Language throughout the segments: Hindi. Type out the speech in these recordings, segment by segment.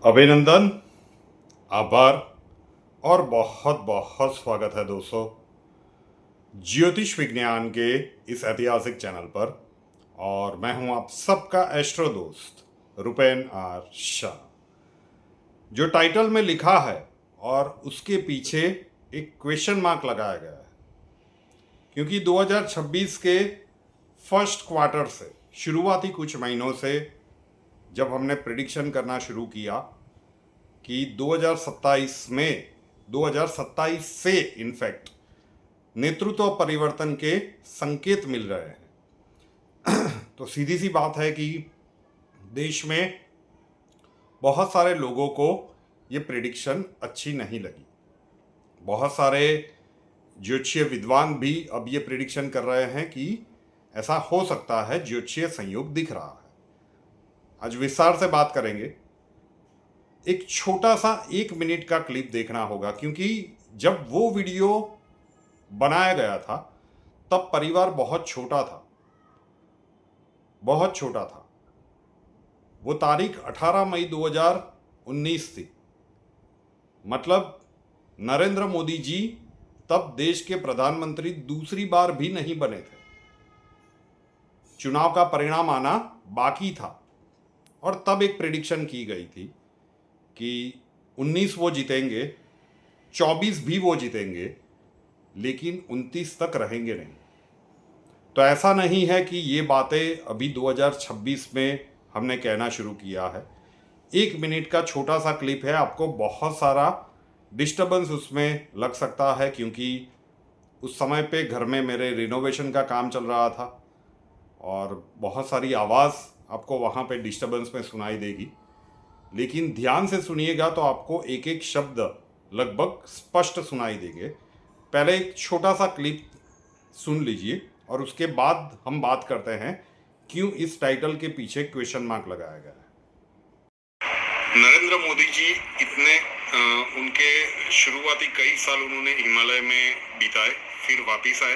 अभिनंदन, आभार और बहुत बहुत स्वागत है दोस्तों ज्योतिष विज्ञान के इस ऐतिहासिक चैनल पर। और मैं हूं आप सबका एस्ट्रो दोस्त रुपेन आर शाह। जो टाइटल में लिखा है और उसके पीछे एक क्वेश्चन मार्क लगाया गया है, क्योंकि 2026 के फर्स्ट क्वार्टर से, शुरुआती कुछ महीनों से जब हमने प्रिडिक्शन करना शुरू किया कि 2027 से इनफैक्ट नेतृत्व परिवर्तन के संकेत मिल रहे हैं, तो सीधी सी बात है कि देश में बहुत सारे लोगों को ये प्रिडिक्शन अच्छी नहीं लगी। बहुत सारे ज्योतिषीय विद्वान भी अब ये प्रिडिक्शन कर रहे हैं कि ऐसा हो सकता है, ज्योतिषीय संयोग दिख रहा है। आज विस्तार से बात करेंगे। एक छोटा सा 1 मिनट का क्लिप देखना होगा, क्योंकि जब वो वीडियो बनाया गया था तब परिवार बहुत छोटा था, बहुत छोटा था। वो तारीख 18 मई 2019 थी। मतलब नरेंद्र मोदी जी तब देश के प्रधानमंत्री दूसरी बार भी नहीं बने थे। चुनाव का परिणाम आना बाकी था और तब एक प्रेडिक्शन की गई थी कि 19 वो जीतेंगे, 24 भी वो जीतेंगे, लेकिन 29 तक रहेंगे नहीं। तो ऐसा नहीं है कि ये बातें अभी 2026 में हमने कहना शुरू किया है। 1 मिनट का छोटा सा क्लिप है, आपको बहुत सारा डिस्टर्बेंस उसमें लग सकता है, क्योंकि उस समय पे घर में मेरे रिनोवेशन का काम चल रहा था और बहुत सारी आवाज़ आपको वहाँ पे डिस्टर्बेंस में सुनाई देगी। लेकिन ध्यान से सुनिएगा तो आपको एक एक शब्द लगभग स्पष्ट सुनाई देंगे। पहले एक छोटा सा क्लिप सुन लीजिए और उसके बाद हम बात करते हैं क्यों इस टाइटल के पीछे क्वेश्चन मार्क लगाया गया है। नरेंद्र मोदी जी इतने उनके शुरुआती कई साल उन्होंने हिमालय में बिताए, फिर वापिस आए।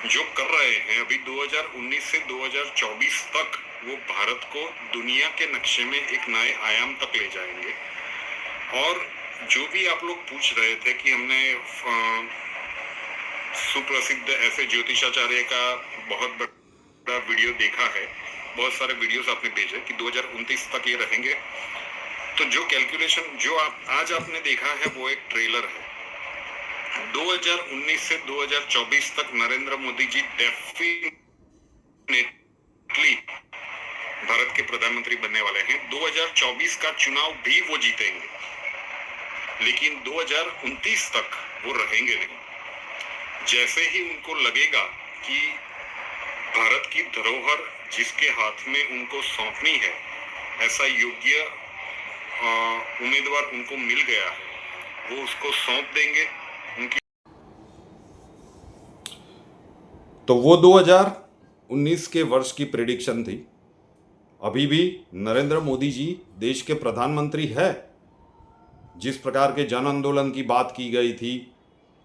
जो कर रहे हैं अभी 2019 से 2024 तक, वो भारत को दुनिया के नक्शे में एक नए आयाम तक ले जाएंगे। और जो भी आप लोग पूछ रहे थे कि हमने सुप्रसिद्ध ऐसे ज्योतिषाचार्य का बहुत बड़ा वीडियो देखा है, बहुत सारे वीडियोस आपने भेजे कि 2029 तक ये रहेंगे। तो जो कैलकुलेशन जो आज आपने देखा है वो एक ट्रेलर है। 2019 से 2024 तक नरेंद्र मोदी जी डेफिनेटली भारत के प्रधानमंत्री बनने वाले हैं। 2024 का चुनाव भी वो जीतेंगे, लेकिन 2029 तक वो रहेंगे नहीं। जैसे ही उनको लगेगा कि भारत की धरोहर जिसके हाथ में उनको सौंपनी है, ऐसा योग्य उम्मीदवार उनको मिल गया है, वो उसको सौंप देंगे। उनकी तो वो 2019 के वर्ष की प्रेडिक्शन थी। अभी भी नरेंद्र मोदी जी देश के प्रधानमंत्री है। जिस प्रकार के जन आंदोलन की बात की गई थी,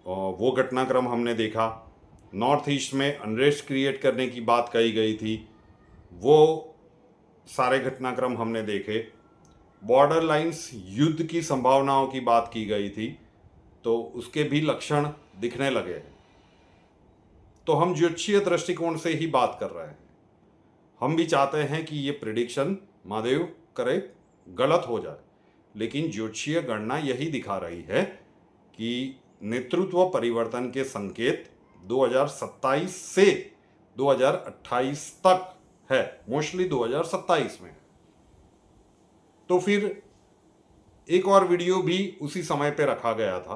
वो घटनाक्रम हमने देखा। नॉर्थ ईस्ट में अनरेस्ट क्रिएट करने की बात कही गई थी, वो सारे घटनाक्रम हमने देखे। बॉर्डर लाइंस युद्ध की संभावनाओं की बात की गई थी, तो उसके भी लक्षण दिखने लगे हैं। तो हम ज्योतिषीय दृष्टिकोण से ही बात कर रहे हैं। हम भी चाहते हैं कि ये प्रिडिक्शन महादेव करे गलत हो जाए, लेकिन ज्योतिषीय गणना यही दिखा रही है कि नेतृत्व परिवर्तन के संकेत 2027 से 2028 तक है, मोस्टली 2027 में। तो फिर एक और वीडियो भी उसी समय पे रखा गया था,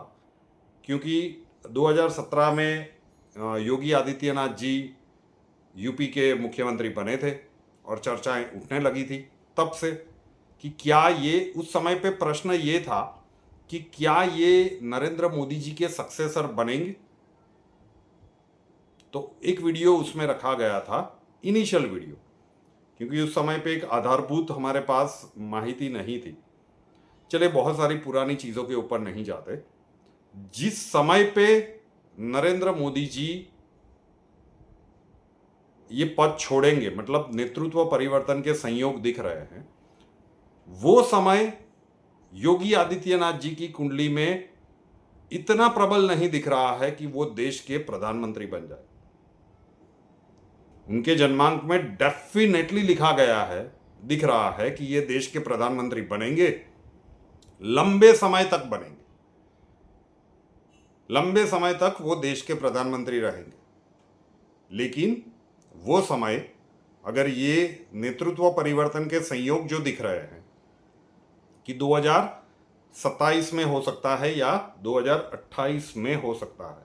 क्योंकि 2017 में योगी आदित्यनाथ जी यूपी के मुख्यमंत्री बने थे और चर्चाएं उठने लगी थी तब से कि क्या ये, उस समय पे प्रश्न ये था कि क्या ये नरेंद्र मोदी जी के सक्सेसर बनेंगे। तो एक वीडियो उसमें रखा गया था, इनिशियल वीडियो, क्योंकि उस समय पे एक आधारभूत हमारे पास माहिती नहीं थी। चले बहुत सारी पुरानी चीज़ों के ऊपर नहीं जाते। जिस समय पे नरेंद्र मोदी जी ये पद छोड़ेंगे, मतलब नेतृत्व परिवर्तन के संयोग दिख रहे हैं, वो समय योगी आदित्यनाथ जी की कुंडली में इतना प्रबल नहीं दिख रहा है कि वो देश के प्रधानमंत्री बन जाए। उनके जन्मांक में डेफिनेटली लिखा गया है, दिख रहा है कि ये देश के प्रधानमंत्री बनेंगे, लंबे समय तक बनेंगे, लंबे समय तक वो देश के प्रधानमंत्री रहेंगे। लेकिन वो समय, अगर ये नेतृत्व परिवर्तन के संयोग जो दिख रहे हैं कि 2027 में हो सकता है या 2028 में हो सकता है,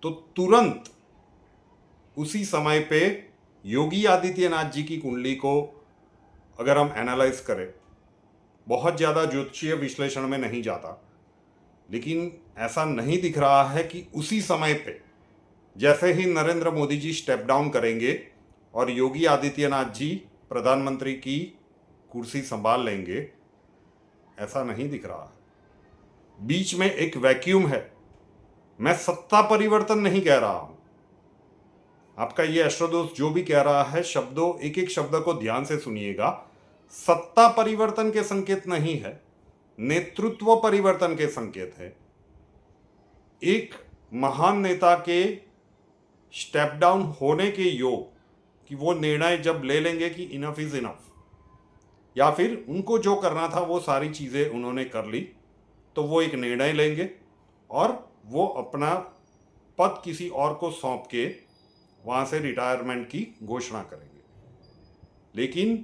तो तुरंत उसी समय पे योगी आदित्यनाथ जी की कुंडली को अगर हम एनालाइज करें, बहुत ज़्यादा ज्योतिषीय विश्लेषण में नहीं जाता, लेकिन ऐसा नहीं दिख रहा है कि उसी समय पे जैसे ही नरेंद्र मोदी जी स्टेप डाउन करेंगे और योगी आदित्यनाथ जी प्रधानमंत्री की कुर्सी संभाल लेंगे, ऐसा नहीं दिख रहा है। बीच में एक वैक्यूम है। मैं सत्ता परिवर्तन नहीं कह रहा हूं। आपका ये एस्ट्रोदोष जो भी कह रहा है, शब्दों, एक एक शब्द को ध्यान से सुनिएगा। सत्ता परिवर्तन के संकेत नहीं है, नेतृत्व परिवर्तन के संकेत है। एक महान नेता के स्टेप डाउन होने के योग, कि वो निर्णय जब ले लेंगे कि इनफ इज इनफ, या फिर उनको जो करना था वो सारी चीज़ें उन्होंने कर ली, तो वो एक निर्णय लेंगे और वो अपना पद किसी और को सौंप के वहाँ से रिटायरमेंट की घोषणा करेंगे। लेकिन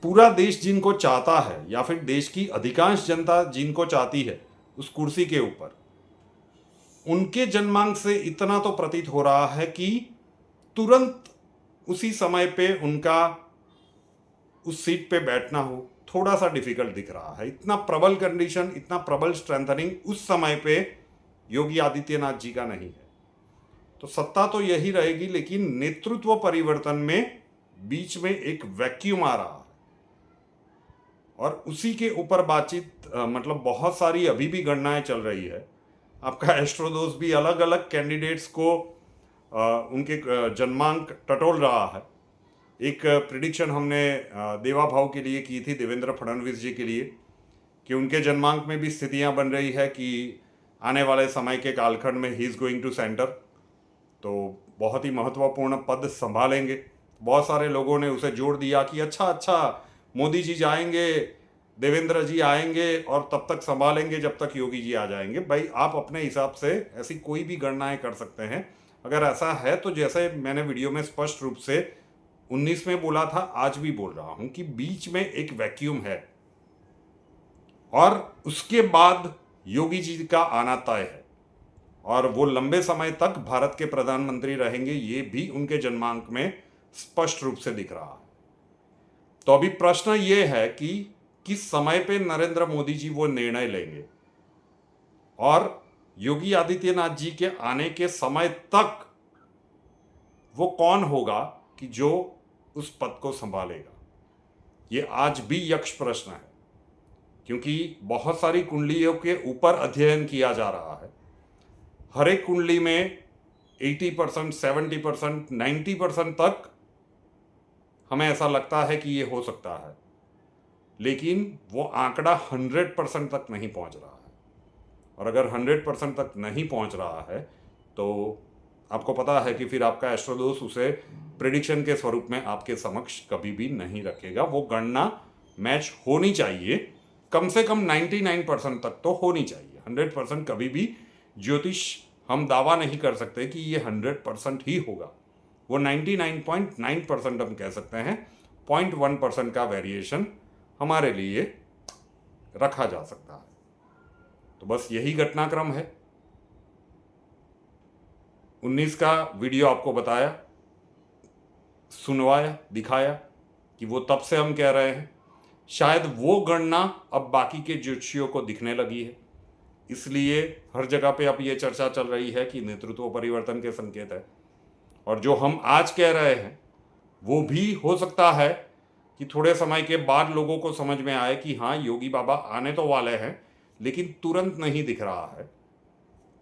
पूरा देश जिनको चाहता है, या फिर देश की अधिकांश जनता जिनको चाहती है उस कुर्सी के ऊपर, उनके जन्मांक से इतना तो प्रतीत हो रहा है कि तुरंत उसी समय पे उनका उस सीट पे बैठना हो थोड़ा सा डिफिकल्ट दिख रहा है। इतना प्रबल कंडीशन, इतना प्रबल स्ट्रेंथनिंग उस समय पे योगी आदित्यनाथ जी का नहीं है। तो सत्ता तो यही रहेगी, लेकिन नेतृत्व परिवर्तन में बीच में एक वैक्यूम आ रहा है और उसी के ऊपर बातचीत, मतलब बहुत सारी अभी भी गणनाएं चल रही है। आपका एस्ट्रोदोष भी अलग अलग कैंडिडेट्स को उनके जन्मांक टटोल रहा है। एक प्रिडिक्शन हमने देवा भाव के लिए की थी, देवेंद्र फडणवीस जी के लिए, कि उनके जन्मांक में भी स्थितियां बन रही है कि आने वाले समय के कालखंड में ही इज़ गोइंग टू सेंटर, तो बहुत ही महत्वपूर्ण पद संभालेंगे। बहुत सारे लोगों ने उसे जोड़ दिया कि अच्छा मोदी जी जाएंगे, देवेंद्र जी आएंगे और तब तक संभालेंगे जब तक योगी जी आ जाएंगे। भाई, आप अपने हिसाब से ऐसी कोई भी गणनाएं कर सकते हैं। अगर ऐसा है तो जैसे मैंने वीडियो में स्पष्ट रूप से 19 में बोला था, आज भी बोल रहा हूं कि बीच में एक वैक्यूम है और उसके बाद योगी जी का आना तय है और वो लंबे समय तक भारत के प्रधानमंत्री रहेंगे, ये भी उनके जन्मांक में स्पष्ट रूप से दिख रहा है। तो अभी प्रश्न ये है कि किस समय पे नरेंद्र मोदी जी वो निर्णय लेंगे और योगी आदित्यनाथ जी के आने के समय तक वो कौन होगा कि जो उस पद को संभालेगा। ये आज भी यक्ष प्रश्न है, क्योंकि बहुत सारी कुंडलियों के ऊपर अध्ययन किया जा रहा है। हर एक कुंडली में 80%, 70%, 90% तक हमें ऐसा लगता है कि ये हो सकता है, लेकिन वो आंकड़ा 100% तक नहीं पहुंच रहा है। और अगर 100% तक नहीं पहुंच रहा है तो आपको पता है कि फिर आपका एस्ट्रोदोष उसे प्रेडिक्शन के स्वरूप में आपके समक्ष कभी भी नहीं रखेगा। वो गणना मैच होनी चाहिए, कम से कम 99% तक तो होनी चाहिए। 100% कभी भी ज्योतिष हम दावा नहीं कर सकते कि ये 100% ही होगा। वो 99.9% हम कह सकते हैं। 0.1% का वेरिएशन हमारे लिए रखा जा सकता है। तो बस यही घटनाक्रम है। 19 का वीडियो आपको बताया, सुनवाया, दिखाया कि वो तब से हम कह रहे हैं। शायद वो गणना अब बाकी के ज्योतिषियों को दिखने लगी है, इसलिए हर जगह पे अब ये चर्चा चल रही है कि नेतृत्व परिवर्तन के संकेत है। और जो हम आज कह रहे हैं वो भी हो सकता है कि थोड़े समय के बाद लोगों को समझ में आए कि हाँ, योगी बाबा आने तो वाले हैं, लेकिन तुरंत नहीं दिख रहा है,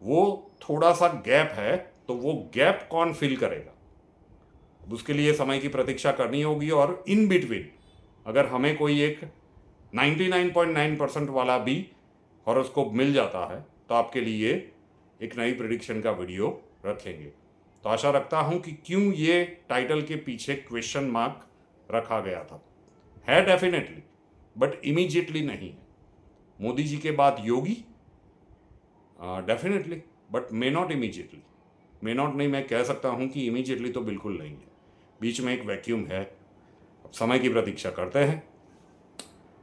वो थोड़ा सा गैप है। तो वो गैप कौन फिल करेगा, अब उसके लिए समय की प्रतीक्षा करनी होगी। और इन बिटवीन अगर हमें कोई एक 99.9% वाला भी हॉरोस्कोप मिल जाता है तो आपके लिए एक नई प्रेडिक्शन का वीडियो रखेंगे। तो आशा रखता हूं कि क्यों ये टाइटल के पीछे क्वेश्चन मार्क रखा गया था, है डेफिनेटली, बट इमीडिएटली नहीं है। मोदी जी के बाद Yogi, definitely, but may not immediately. May not नहीं, मैं कह सकता हूं कि इमीडिएटली तो बिल्कुल नहीं है, बीच में एक वैक्यूम है। अब समय की प्रतीक्षा करते हैं।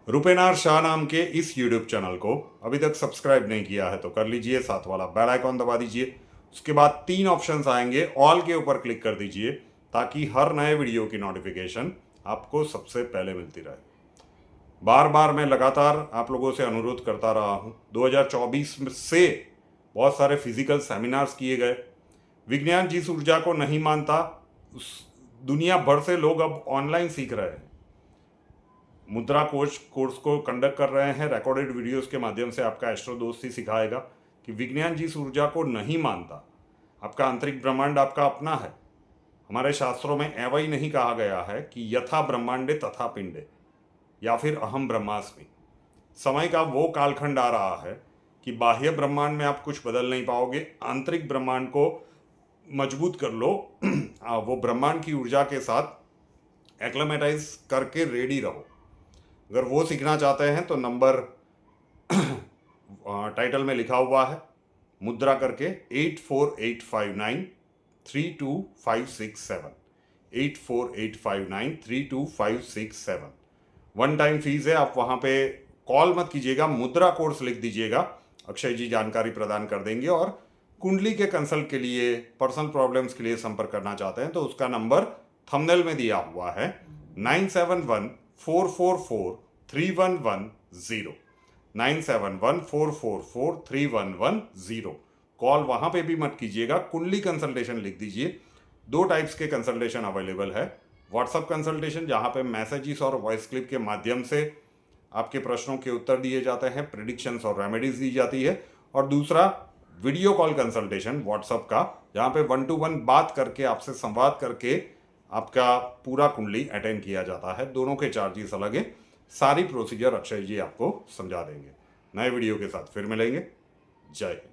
रुपेनार शाह नाम के इस यूट्यूब चैनल को अभी तक सब्सक्राइब नहीं किया है तो कर लीजिए, साथ वाला बेल आइकॉन दबा दीजिए। उसके बाद 3 ऑप्शंस आएंगे, ऑल के ऊपर क्लिक कर दीजिए ताकि हर नए वीडियो की नोटिफिकेशन आपको सबसे पहले मिलती रहे। बार बार मैं लगातार आप लोगों से अनुरोध करता रहा हूँ, 2024 से बहुत सारे फिजिकल सेमिनार्स किए गए। विज्ञान जिस ऊर्जा को नहीं मानता, उस दुनिया भर से लोग अब ऑनलाइन सीख रहे हैं। मुद्रा कोर्स को कंडक्ट कर रहे हैं, रिकॉर्डेड वीडियोस के माध्यम से आपका एस्ट्रो दोस्त ही सिखाएगा कि विज्ञान जिस ऊर्जा को नहीं मानता, आपका आंतरिक ब्रह्मांड आपका अपना है। हमारे शास्त्रों में ऐसा ही नहीं कहा गया है कि यथा ब्रह्मांडे तथा पिंडे या फिर अहम ब्रह्मास्मि। समय का वो कालखंड आ रहा है कि बाह्य ब्रह्मांड में आप कुछ बदल नहीं पाओगे, आंतरिक ब्रह्मांड को मजबूत कर लो, वो ब्रह्मांड की ऊर्जा के साथ एक्लेमेटाइज करके रेडी रहो। अगर वो सीखना चाहते हैं तो नंबर टाइटल में लिखा हुआ है, मुद्रा करके 8485932567, 8485932567। 1 टाइम फीस है, आप वहाँ पे कॉल मत कीजिएगा, मुद्रा कोर्स लिख दीजिएगा, अक्षय जी जानकारी प्रदान कर देंगे। और कुंडली के कंसल्ट के लिए, पर्सनल प्रॉब्लम्स के लिए संपर्क करना चाहते हैं तो उसका नंबर थंबनेल में दिया हुआ है, 9714443110, 9714443110। कॉल वहाँ पे भी मत कीजिएगा, कुंडली कंसल्टेशन लिख दीजिए। 2 टाइप्स के कंसल्टेशन अवेलेबल है, व्हाट्सअप कंसल्टेशन जहाँ पे मैसेजेस और वॉइस क्लिप के माध्यम से आपके प्रश्नों के उत्तर दिए जाते हैं, प्रेडिक्शंस और रेमेडीज दी जाती है, और दूसरा वीडियो कॉल कंसल्टेशन व्हाट्सअप का, जहाँ पे 1 to 1 बात करके, आपसे संवाद करके आपका पूरा कुंडली अटेंड किया जाता है। दोनों के चार्जेस अलग है। सारी प्रोसीजर अक्षय जी आपको समझा देंगे। नए वीडियो के साथ फिर मिलेंगे। जय हिंद।